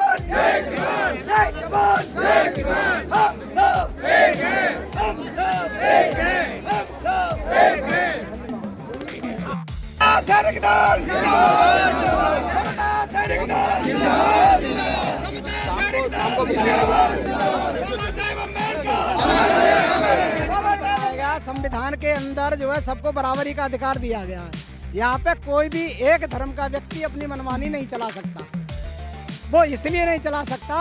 जवान जय किसान, जय जवान जय किसान, हम सब एक हैं, हम सब एक हैं, हम सब एक हैं। सैनिक दल जिंदाबाद, समता सैनिक दल जिंदाबाद, समता सैनिक दल जिंदाबाद, बाबा साहेब अम्बेडकर। संविधान के अंदर जो है सबको बराबरी का अधिकार दिया गया है। यहाँ पे कोई भी एक धर्म का व्यक्ति अपनी मनमानी नहीं चला सकता। वो इसलिए नहीं चला सकता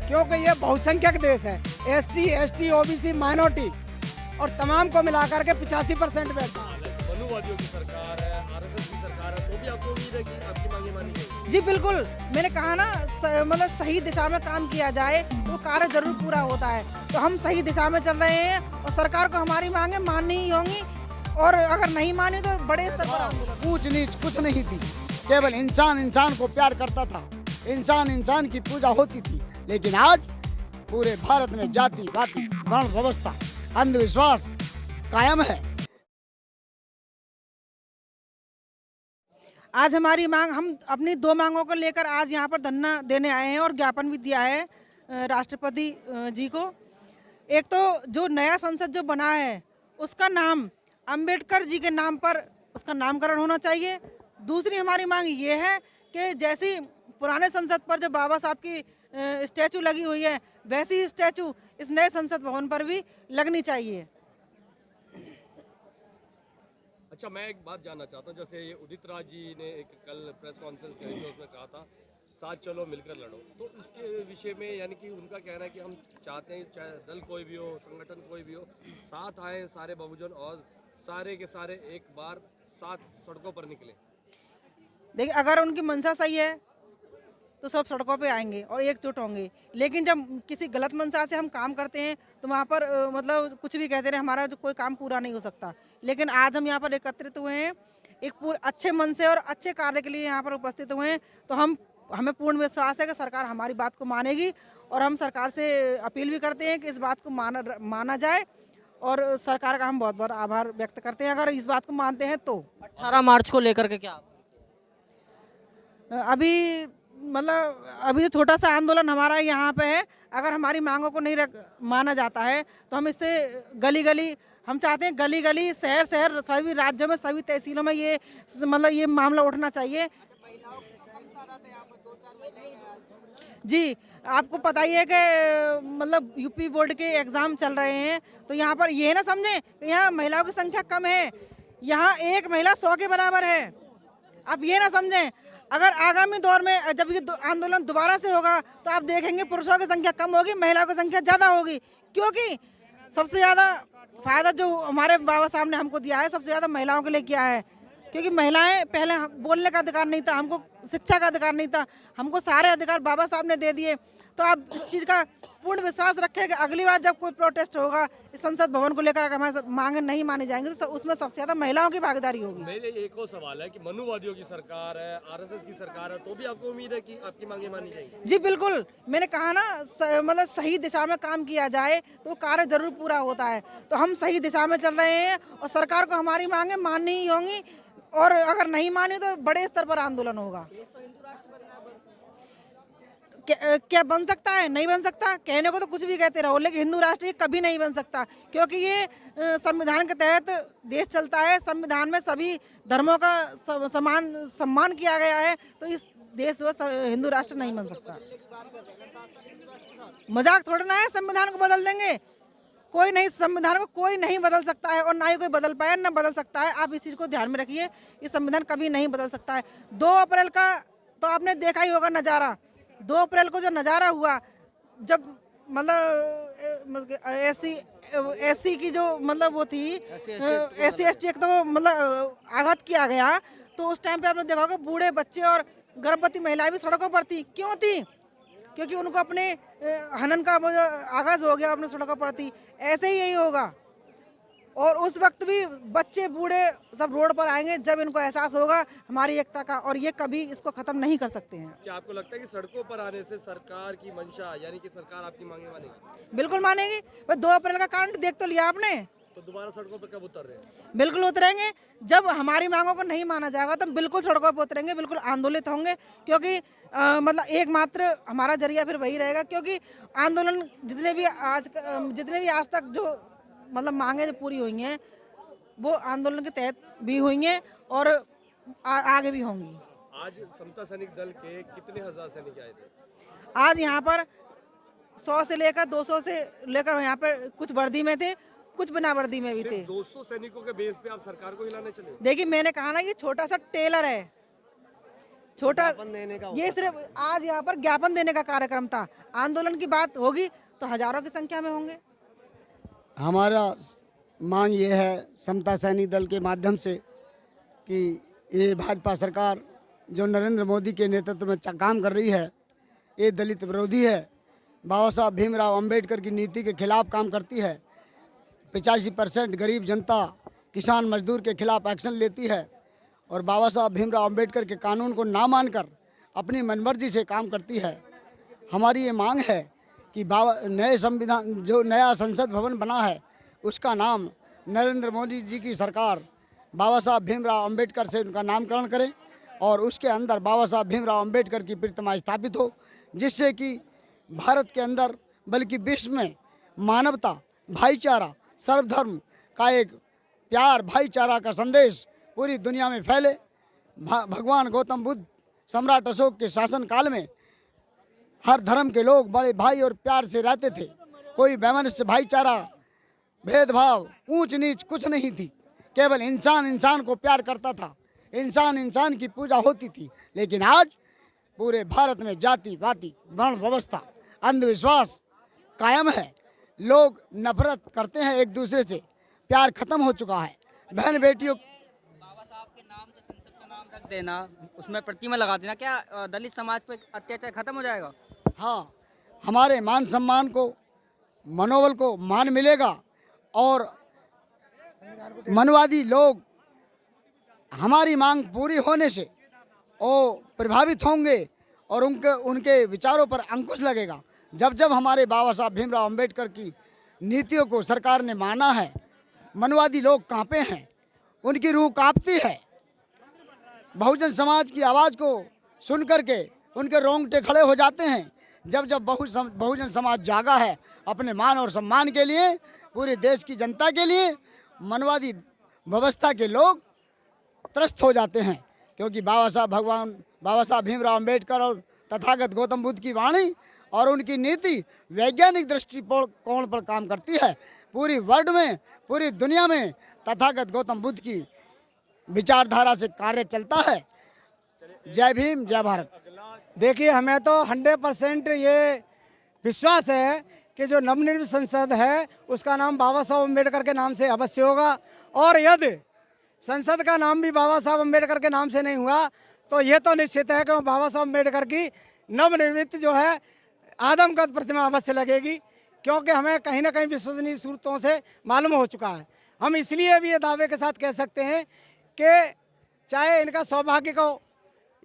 क्योंकि ये बहुसंख्यक देश है। SC, ST, OBC, माइनॉरिटी और तमाम को मिलाकर के 85% बैठता है। मनुवादियों की सरकार है, RSS की सरकार है, तो भी आपको उम्मीद है कि आपकी मांगे मानी जाएगी? जी बिल्कुल, मैंने कहा ना मतलब सही दिशा में काम किया जाए तो कार्य जरूर पूरा होता है। तो हम सही दिशा में चल रहे हैं और सरकार को हमारी मांगे माननी ही होंगी और अगर नहीं मानी तो बड़े स्तर पर आंदोलन। ऊंच नीच कुछ नहीं थी, केवल इंसान इंसान को प्यार करता था, इंसान इंसान की पूजा होती थी। लेकिन आज पूरे भारत में जाति वाति वर्ण व्यवस्था अंधविश्वास कायम है। आज हमारी मांग, हम अपनी 2 मांगों को लेकर आज यहाँ पर धरना देने आए हैं और ज्ञापन भी दिया है राष्ट्रपति जी को। एक तो जो नया संसद जो बना है उसका नाम अंबेडकर जी के नाम पर उसका नामकरण होना चाहिए। दूसरी हमारी मांग ये है कि जैसी पुराने संसद पर जो बाबा साहब की स्टैचू लगी हुई है वैसी स्टैचू इस नए संसद भवन पर भी लगनी चाहिए। अच्छा, मैं एक बात जानना चाहता हूँ, जैसे ये उदित राज जी ने एक कल प्रेस कॉन्फ्रेंस करी थी, उसमें कहा था साथ चलो मिलकर लड़ो, तो उसके विषय में यानी कि उनका कहना है कि हम चाहते हैं चाहे दल कोई भी हो, संगठन कोई भी हो, साथ आए सारे बहुजन और सारे के सारे एक बार साथ सड़कों पर निकले। देखिए, अगर उनकी मंशा सही है तो सब सड़कों पे आएंगे और एकजुट होंगे। लेकिन जब किसी गलत मंशा से हम काम करते हैं तो वहाँ पर मतलब कुछ भी कहते रहे, हमारा जो कोई काम पूरा नहीं हो सकता। लेकिन आज हम यहाँ पर एकत्रित हुए हैं एक पूरे अच्छे मन से और अच्छे कार्य के लिए यहाँ पर उपस्थित हुए हैं। तो हमें पूर्ण विश्वास है कि सरकार हमारी बात को मानेगी और हम सरकार से अपील भी करते हैं कि इस बात को माना जाए और सरकार का हम बहुत बहुत आभार व्यक्त करते हैं अगर इस बात को मानते हैं तो। 18 मार्च को लेकर के क्या अभी मतलब अभी जो छोटा सा आंदोलन हमारा यहाँ पे है, अगर हमारी मांगों को नहीं माना जाता है तो हम इससे गली गली, हम चाहते हैं गली गली शहर शहर सभी राज्यों में सभी तहसीलों में ये मतलब ये मामला उठना चाहिए। जी, आपको पता ही है कि मतलब यूपी बोर्ड के एग्ज़ाम चल रहे हैं तो यहाँ पर ये ना समझें कि यहाँ महिलाओं की संख्या कम है, यहाँ एक महिला 100 के बराबर है। आप ये ना समझें, अगर आगामी दौर में जब ये आंदोलन दोबारा से होगा तो आप देखेंगे पुरुषों की संख्या कम होगी, महिलाओं की संख्या ज़्यादा होगी, क्योंकि सबसे ज़्यादा फायदा जो हमारे बाबा साहब ने हमको दिया है सबसे ज़्यादा महिलाओं के लिए किया है। क्योंकि महिलाएं पहले बोलने का अधिकार नहीं था, हमको शिक्षा का अधिकार नहीं था, हमको सारे अधिकार बाबा साहब ने दे दिए। तो आप इस चीज़ का पूर्ण विश्वास रखें कि अगली बार जब कोई प्रोटेस्ट होगा इस संसद भवन को लेकर, अगर हमारी मांगे नहीं मानी जाएंगी तो उसमें सबसे ज़्यादा महिलाओं की भागीदारी होगी। मेरे एक और सवाल है कि मनुवादियों की सरकार है, RSS की सरकार है, तो भी आपको उम्मीद है कि आपकी मांगे मानी जाएंगी? जी बिल्कुल, मैंने कहा ना मतलब सही दिशा में काम किया जाए तो कार्य जरूर पूरा होता है। तो हम सही दिशा में चल रहे हैं और सरकार को हमारी मांगे माननी ही होंगी और अगर नहीं मानी तो बड़े स्तर पर आंदोलन होगा। क्या बन सकता है? नहीं बन सकता। कहने को तो कुछ भी कहते रहो, लेकिन हिंदू राष्ट्र कभी नहीं बन सकता, क्योंकि ये संविधान के तहत देश चलता है। संविधान में सभी धर्मों का समान सम्मान किया गया है, तो इस देश जो हिंदू राष्ट्र नहीं बन सकता। मजाक थोड़ा ना है, संविधान को बदल देंगे। कोई नहीं, संविधान को कोई नहीं बदल सकता है और ना ही कोई बदल पाया ना बदल सकता है। आप इस चीज़ को ध्यान में रखिए, ये संविधान कभी नहीं बदल सकता है। 2 अप्रैल का तो आपने देखा ही होगा नज़ारा। 2 अप्रैल को जो नज़ारा हुआ, जब मतलब एससी की जो मतलब वो थी SC ST तो मतलब आघात किया गया, तो उस टाइम पे आपने देखा होगा बूढ़े बच्चे और गर्भवती महिलाएं भी सड़कों पर थी। क्यों थी? क्योंकि उनको अपने हनन का वो आगाज हो गया, अपने सड़कों पर थी। ऐसे ही यही होगा और उस वक्त भी बच्चे बूढ़े सब रोड पर आएंगे जब इनको एहसास होगा हमारी एकता का, और ये कभी इसको खत्म नहीं कर सकते हैं। क्या आपको लगता है कि सड़कों पर आने से सरकार की मंशा यानी कि सरकार आपकी मांगे मानेगी? बिल्कुल मानेगी। 2 अप्रैल का कांड देख तो लिया आपने, तो दोबारा सड़कों पर कब उतर रहे हैं? बिल्कुल उतरेंगे। जब हमारी मांगों को नहीं माना जाएगा तो बिल्कुल सड़कों पर उतरेंगे, बिल्कुल आंदोलित होंगे, क्योंकि मतलब एकमात्र हमारा जरिया फिर वही रहेगा। क्योंकि आंदोलन जितने भी आज तक जो मतलब मांगे जो पूरी हुई हैं वो आंदोलन के तहत भी हुई हैं और आगे भी होंगी। आज समता सैनिक दल के कितने हजार सैनिक आए थे? आज यहाँ पर 100 से लेकर 200 से लेकर यहाँ पे कुछ वर्दी में थे, कुछ बिना वर्दी में भी थे। 200 सैनिकों के बेस पे आप सरकार को हिलाने चले? देखिए मैंने कहा ना ये छोटा सा टेलर है, छोटा ये सिर्फ आज यहाँ पर ज्ञापन देने का कार्यक्रम था। आंदोलन की बात होगी तो हजारों की संख्या में होंगे। हमारा मांग ये है समता सैनिक दल के माध्यम से कि ये भाजपा सरकार जो नरेंद्र मोदी के नेतृत्व में काम कर रही है, ये दलित विरोधी है, बाबा साहब भीमराव अंबेडकर की नीति के खिलाफ काम करती है। 85% गरीब जनता किसान मजदूर के खिलाफ एक्शन लेती है और बाबा साहब भीमराव अंबेडकर के कानून को ना मानकर अपनी मनमर्जी से काम करती है। हमारी ये मांग है कि नए संविधान जो नया संसद भवन बना है उसका नाम नरेंद्र मोदी जी की सरकार बाबा साहब भीमराव अंबेडकर से उनका नामकरण करे और उसके अंदर बाबा साहब भीमराव अंबेडकर की प्रतिमा स्थापित हो, जिससे कि भारत के अंदर बल्कि विश्व में मानवता, भाईचारा, सर्वधर्म का एक प्यार, भाईचारा का संदेश पूरी दुनिया में फैले। भगवान गौतम बुद्ध सम्राट अशोक के शासन काल में हर धर्म के लोग बड़े भाई और प्यार से रहते थे। कोई वैमनस्य, भाईचारा, भेदभाव, ऊंच नीच कुछ नहीं थी। केवल इंसान इंसान को प्यार करता था, इंसान इंसान की पूजा होती थी। लेकिन आज पूरे भारत में जाति पाति, वर्ण व्यवस्था, अंधविश्वास कायम है। लोग नफरत करते हैं एक दूसरे से, प्यार खत्म हो चुका है। बहन बेटियों बाबा साहब के नाम से संसद का नाम रख देना, उसमें प्रतिमा लगा देना, क्या दलित समाज पे अत्याचार खत्म हो जाएगा? हाँ, हमारे मान सम्मान को, मनोबल को मान मिलेगा और मनवादी लोग हमारी मांग पूरी होने से वो प्रभावित होंगे और उनके विचारों पर अंकुश लगेगा। जब हमारे बाबा साहब भीमराव अंबेडकर की नीतियों को सरकार ने माना है, मनवादी लोग कांपे हैं, उनकी रूह कांपती है। बहुजन समाज की आवाज़ को सुन करके उनके रोंगटे खड़े हो जाते हैं। जब बहुजन समाज जागा है अपने मान और सम्मान के लिए, पूरे देश की जनता के लिए, मनवादी व्यवस्था के लोग त्रस्त हो जाते हैं। क्योंकि बाबा साहब भीमराव अंबेडकर और तथागत गौतम बुद्ध की वाणी और उनकी नीति वैज्ञानिक दृष्टिकोण पर काम करती है। पूरी वर्ल्ड में, पूरी दुनिया में तथागत गौतम बुद्ध की विचारधारा से कार्य चलता है। जय भीम, जय भारत। देखिए हमें तो 100% ये विश्वास है कि जो नवनिर्मित संसद है उसका नाम बाबा साहब अम्बेडकर के नाम से अवश्य होगा। और यदि संसद का नाम भी बाबा साहब अम्बेडकर के नाम से नहीं हुआ तो ये तो निश्चित है कि बाबा साहब अम्बेडकर की नवनिर्मित जो है आदमकद प्रतिमा अवश्य लगेगी। क्योंकि हमें कहीं ना कहीं विश्वसनीय सूत्रों से मालूम हो चुका है। हम इसलिए भी ये दावे के साथ कह सकते हैं कि चाहे इनका सौभाग्य को,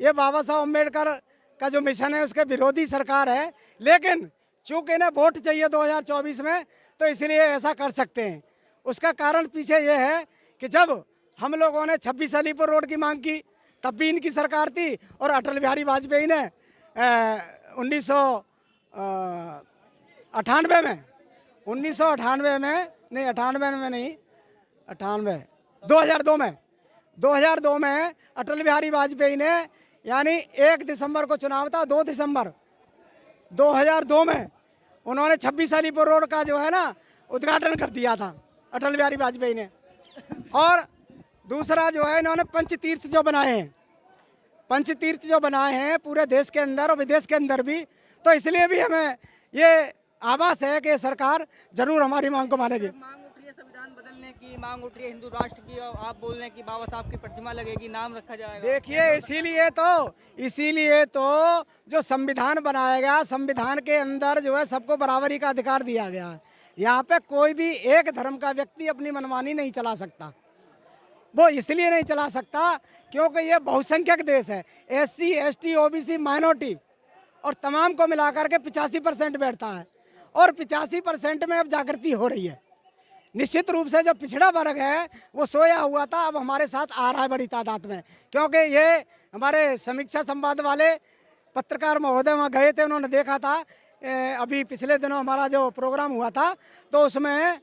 ये बाबा साहब अम्बेडकर का जो मिशन है उसके विरोधी सरकार है, लेकिन चूँकि इन्हें वोट चाहिए 2024 में, तो इसलिए ऐसा कर सकते हैं। उसका कारण पीछे ये है कि जब हम लोगों ने 26 अलीपुर रोड की मांग की तब भी इनकी सरकार थी, और अटल बिहारी वाजपेयी ने 1998 में 2002 में अटल बिहारी वाजपेयी ने, यानी 1 दिसंबर को चुनाव था, 2 दिसंबर 2002 में उन्होंने 26 अलीपुर रोड का जो है ना उद्घाटन कर दिया था अटल बिहारी वाजपेयी ने। और दूसरा जो है इन्होंने पंचतीर्थ जो बनाए हैं पूरे देश के अंदर और विदेश के अंदर भी, तो इसलिए भी हमें ये आभास है कि सरकार जरूर हमारी मांग को मानेगी। मांग उठ रही है संविधान बदलने की, मांग उठ रही है हिंदू राष्ट्र की, और आप बोल रहे हैं कि बाबा साहब की प्रतिमा लगेगी, नाम रखा जाएगा। देखिए इसीलिए तो जो संविधान बनाएगा, संविधान के अंदर जो है सबको बराबरी का अधिकार दिया गया है। यहाँ पे कोई भी एक धर्म का व्यक्ति अपनी मनमानी नहीं चला सकता। वो इसलिए नहीं चला सकता क्योंकि ये बहुसंख्यक देश है। SC, ST, OBC, माइनॉरिटी और तमाम को मिलाकर के 85% बैठता है, और 85% में अब जागृति हो रही है। निश्चित रूप से जो पिछड़ा वर्ग है वो सोया हुआ था, अब हमारे साथ आ रहा है बड़ी तादाद में, क्योंकि ये हमारे समीक्षा संवाद वाले पत्रकार महोदय वहाँ गए थे, उन्होंने देखा था अभी पिछले दिनों हमारा जो प्रोग्राम हुआ था तो उसमें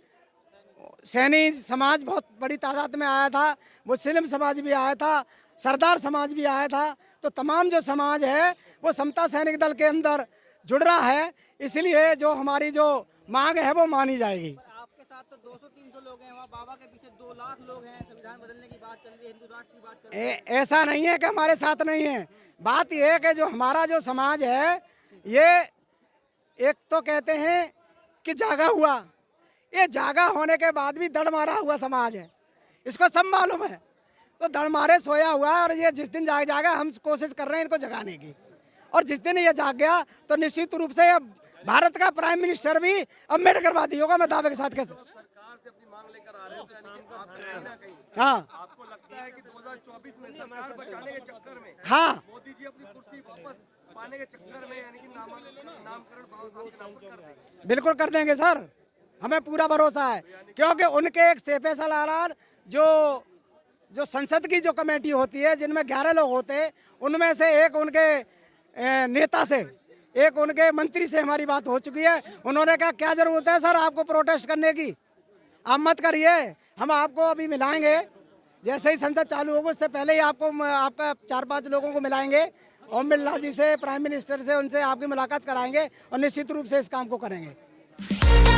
सैनी समाज बहुत बड़ी तादाद में आया था, मुस्लिम समाज भी आया था, सरदार समाज भी आया था। तो तमाम जो समाज है वो समता सैनिक दल के अंदर जुड़ रहा है, इसलिए जो हमारी जो मांग है वो मानी जाएगी। आपके साथ तो 200-300 लोग हैं, वहाँ बाबा के पीछे 2 लाख लोग हैं, संविधान बदलने की बात चल रही है, हिंदू राष्ट्र की बात चल रही है। ऐसा नहीं है कि हमारे साथ नहीं है, बात यह है कि जो हमारा जो समाज है ये एक तो कहते हैं कि जागा हुआ, ये जागा होने के बाद भी दड़ मारा हुआ समाज है, इसको सब मालूम है। तो दड़ मारे सोया हुआ है और ये जिस दिन जागा हम कोशिश कर रहे हैं इनको जगाने की, और जिस दिन ये जाग गया तो निश्चित रूप से अब भारत का प्राइम मिनिस्टर भी अम्बेडकरवादी होगा, मैं दावे के साथ कह सकता हूं। सरकार से अपनी मांग लेकर आ रहे हो, तो यानी कि आप कहीं ना कहीं हाँ आपको लगता है कि 2024 में सरकार बचाने के चक्कर में हाँ मोदी जी अपनी कुर्सी वापस पाने के चक्कर में यानी कि नामकरण बाबा साहब के नाम पर कर देंगे? बिल्कुल कर देंगे सर, हमें पूरा भरोसा है, क्योंकि उनके एक सेफे सलार जो संसद की जो कमेटी होती है जिनमें 11 लोग होते हैं, उनमें से एक उनके नेता से, एक उनके मंत्री से हमारी बात हो चुकी है। उन्होंने कहा क्या जरूरत है सर आपको प्रोटेस्ट करने की, आप मत करिए, हम आपको अभी मिलाएंगे, जैसे ही संसद चालू होगा उससे पहले ही आपको आपका 4-5 लोगों को मिलाएंगे, ओम बिरला जी से, प्राइम मिनिस्टर से, उनसे आपकी मुलाकात कराएंगे और निश्चित रूप से इस काम को करेंगे।